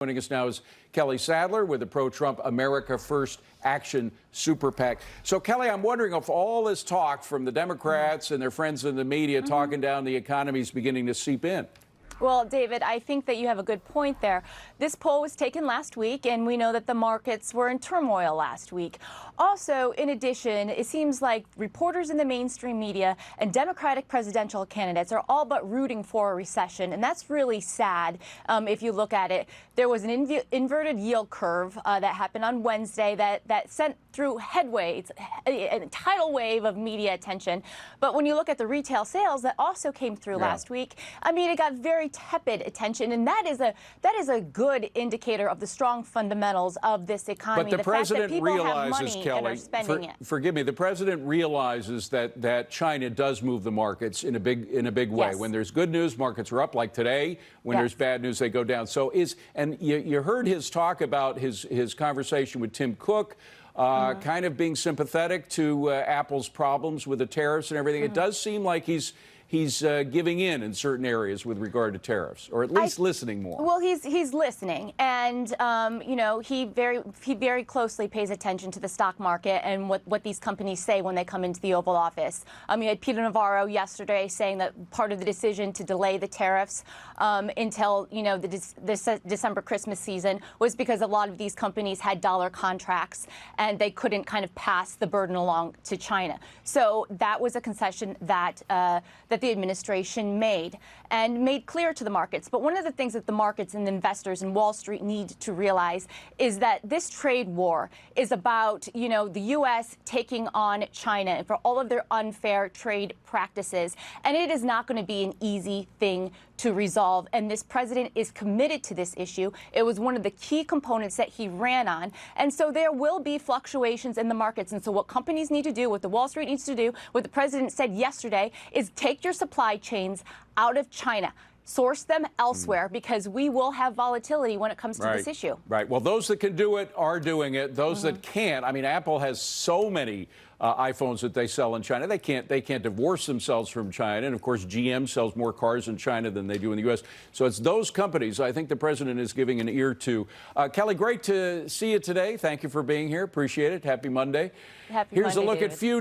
Joining us now is Kelly Sadler with the pro-Trump America First Action Super PAC. So, Kelly, I'm wondering if all this talk from the Democrats and their friends in the media talking down the economy is beginning to seep in. Well, David, I think that you have a good point there. This poll was taken last week, and we know that the markets were in turmoil last week. Also, in addition, it seems like reporters in the mainstream media and Democratic presidential candidates are all but rooting for a recession, and that's really sad if you look at it. There was an inverted yield curve that happened on Wednesday that sent through headways, a tidal wave of media attention. But when you look at the retail sales that also came through last week, I mean, it got very tepid attention, and that is a good indicator of the strong fundamentals of this economy. But the president realizes, Kelly, forgive me, the president realizes that China does move the markets in a big way. Yes. When there's good news, markets are up, like today. When there's bad news, they go down. So you heard his talk about his conversation with Tim Cook. Kind of being sympathetic to Apple's problems with the tariffs and everything. It does seem like he's giving in certain areas with regard to tariffs, or at least listening more. Well, he's listening, and you know, he very closely pays attention to the stock market and what these companies say when they come into the Oval Office. You had Peter Navarro yesterday saying that part of the decision to delay the tariffs until the December Christmas season was because a lot of these companies had dollar contracts and they couldn't kind of pass the burden along to China. So that was a concession that the administration made clear to the markets. But one of the things that the markets and the investors and Wall Street need to realize is that this trade war is about, the U.S. taking on China and for all of their unfair trade practices. And it is not going to be an easy thing to resolve. And this president is committed to this issue. It was one of the key components that he ran on. And so there will be fluctuations in the markets. And so what companies need to do, what the Wall Street needs to do, what the president said yesterday, is take your supply chains out of China. Source them elsewhere, because we will have volatility when it comes to this issue. Right. Well, those that can do it are doing it. Those that can't, I mean, Apple has so many iPhones that they sell in China. They can't divorce themselves from China. And of course, GM sells more cars in China than they do in the U.S. So it's those companies I think the president is giving an ear to. Kelly, great to see you today. Thank you for being here. Appreciate it. Happy Monday. Happy Monday, Here's a look David. at future.